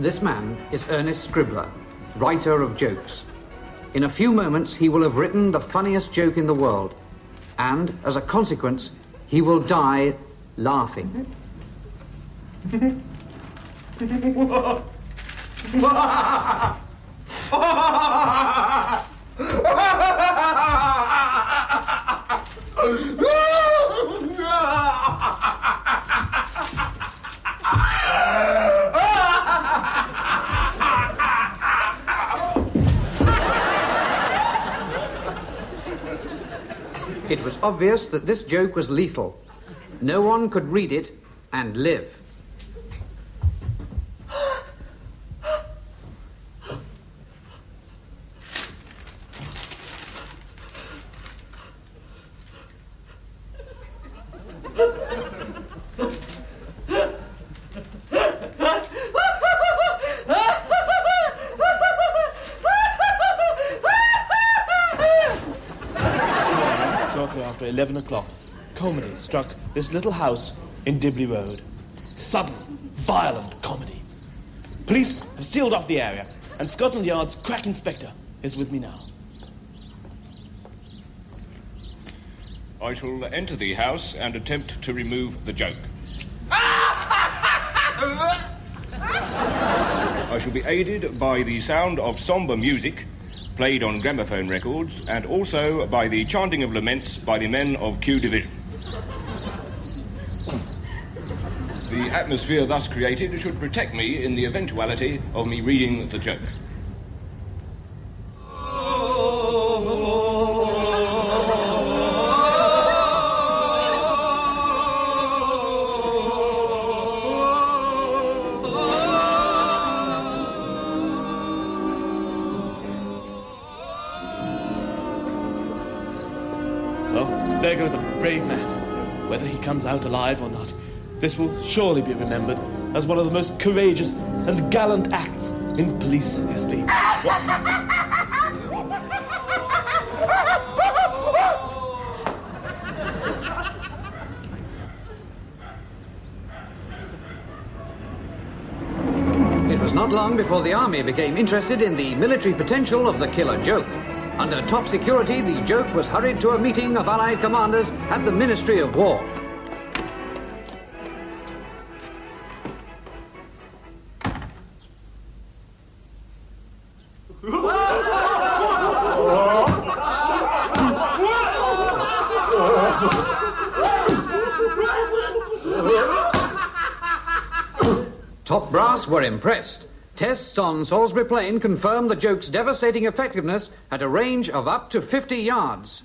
This man is Ernest Scribbler, writer of jokes. In a few moments, he will have written the funniest joke in the world, and as a consequence, he will die laughing. It was obvious that this joke was lethal. No one could read it and live. After 11 o'clock, comedy struck this little house in Dibley Road. Sudden, violent comedy. Police have sealed off the area, and Scotland Yard's crack inspector is with me now. I shall enter the house and attempt to remove the joke. I shall be aided by the sound of sombre music played on gramophone records, and also by the chanting of laments by the men of Q Division. The atmosphere thus created should protect me in the eventuality of me reading the joke. There goes a brave man. Whether he comes out alive or not, this will surely be remembered as one of the most courageous and gallant acts in police history. It was not long before the army became interested in the military potential of the killer joke. Under top security, the joke was hurried to a meeting of Allied commanders at the Ministry of War. Top brass were impressed. Tests on Salisbury Plain confirmed the joke's devastating effectiveness at a range of up to 50 yards.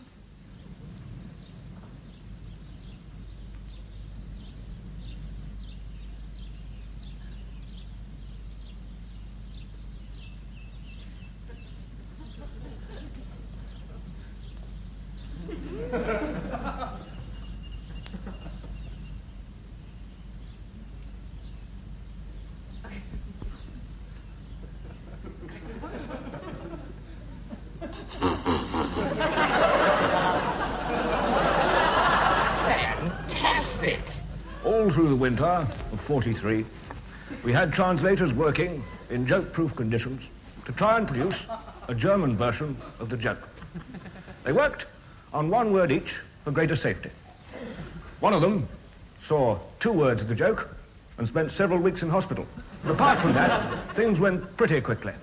Fantastic! All through the winter of '43, we had translators working in joke-proof conditions to try and produce a German version of the joke. They worked on one word each for greater safety. One of them saw 2 words of the joke and spent several weeks in hospital. But apart from that, things went pretty quickly.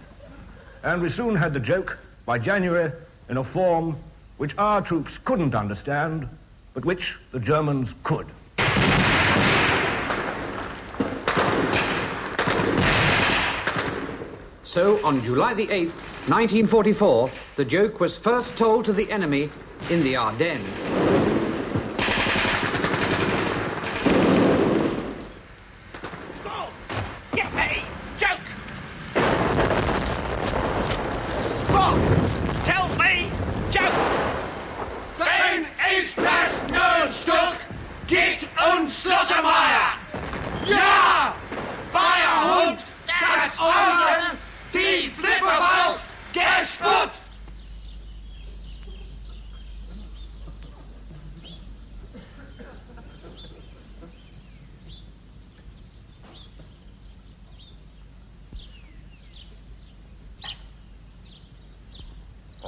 And we soon had the joke by January in a form which our troops couldn't understand, but which the Germans could. So, on July the 8th, 1944, the joke was first told to the enemy in the Ardennes. Get me! Joke! Bob! Tell me! Joke! Wenn ist das Notstück? Geht uns Slottermeier! Ja! Bayerhund, das Ohren, die Flipperwald, Gesput!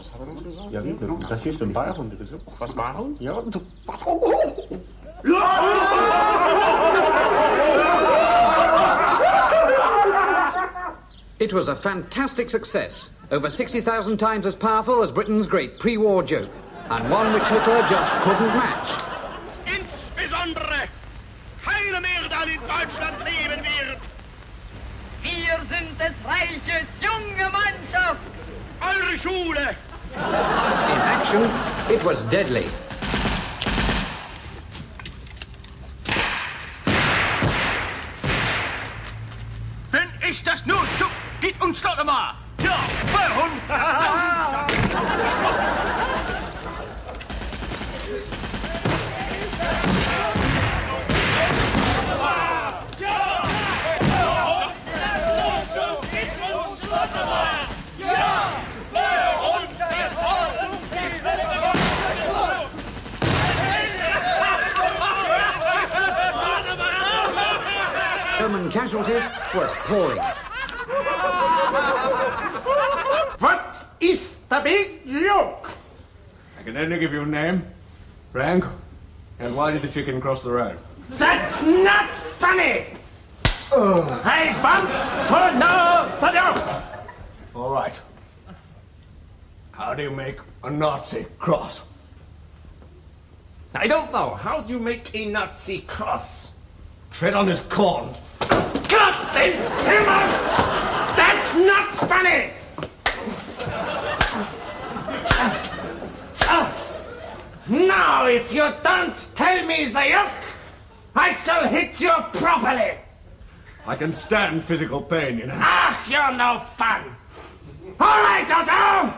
Was hat er denn gesagt? Ja, das ist ein Beihund gesagt. Was machen? Ja, It was a fantastic success, over 60,000 times as powerful as Britain's great pre-war joke, and one which Hitler just couldn't match. Insbesondere keine mehr dann in Deutschland leben wird. Wir sind des Reiches junge Mannschaft. Eure Schule. In action, it was deadly. Wenn ich das nur tue, geht uns doch mal. Ja, warum? German casualties were appalling. What is the big joke? I can only give you a name, rank, and why did the chicken cross the road? That's not funny! I want to know the joke! All right. How do you make a Nazi cross? I don't know. How do you make a Nazi cross? Tread on his corn. God in Himmel! That's not funny! Now, if you don't tell me the joke, I shall hit you properly. I can stand physical pain, you know. Ah, you're no fun. All right, Otto!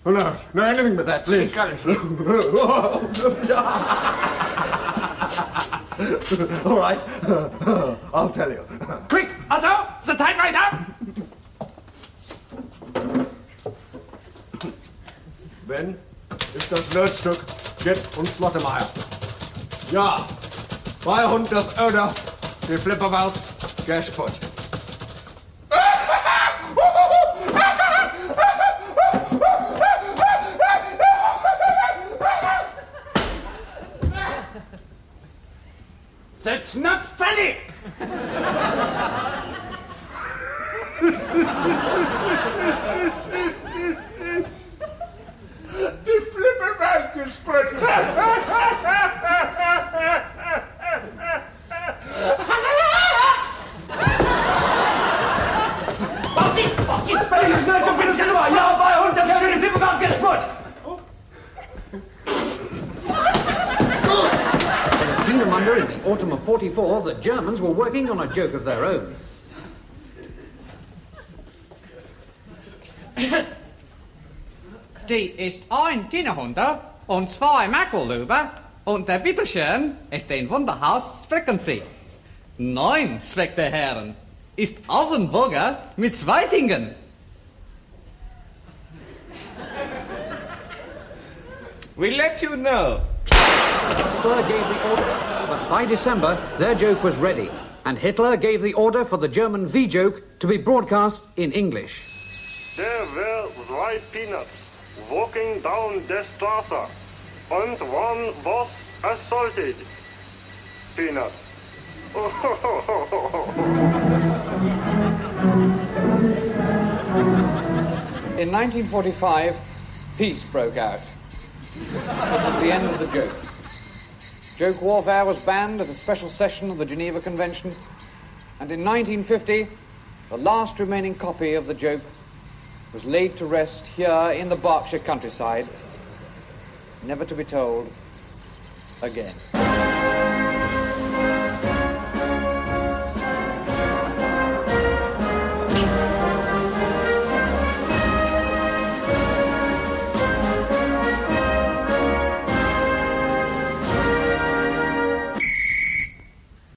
Oh, no, no, anything but that, please. All right, I'll tell you. Quick, Otto, the typewriter! Wenn ist das Lötstück Get und Slottermeier? Ja, Beihund das Öder, die Flipperwald, Gashput. That's not funny! Die Flipperwald gespurt. Was gibt's bei dir? Schnell zum Kinderkennummer! Ja, Beihund, das schöne Flipperwald gespurt! Under in the autumn of '44, the Germans were working on a joke of their own. Die ist ein Kinderhunde und zwei Makelluber und der Bitteschön ist ein Wunderhaus Frequency. 9, schreckt der Herren, ist Offenburger mit Zweitingen. We let you know. Hitler gave the order, but by December, their joke was ready, and Hitler gave the order for the German V-joke to be broadcast in English. There were zwei Peanuts walking down the Straße, and one was assaulted. Peanut. In 1945, peace broke out. It was the end of the joke. Joke warfare was banned at a special session of the Geneva Convention, and in 1950, the last remaining copy of the joke was laid to rest here in the Berkshire countryside, never to be told again.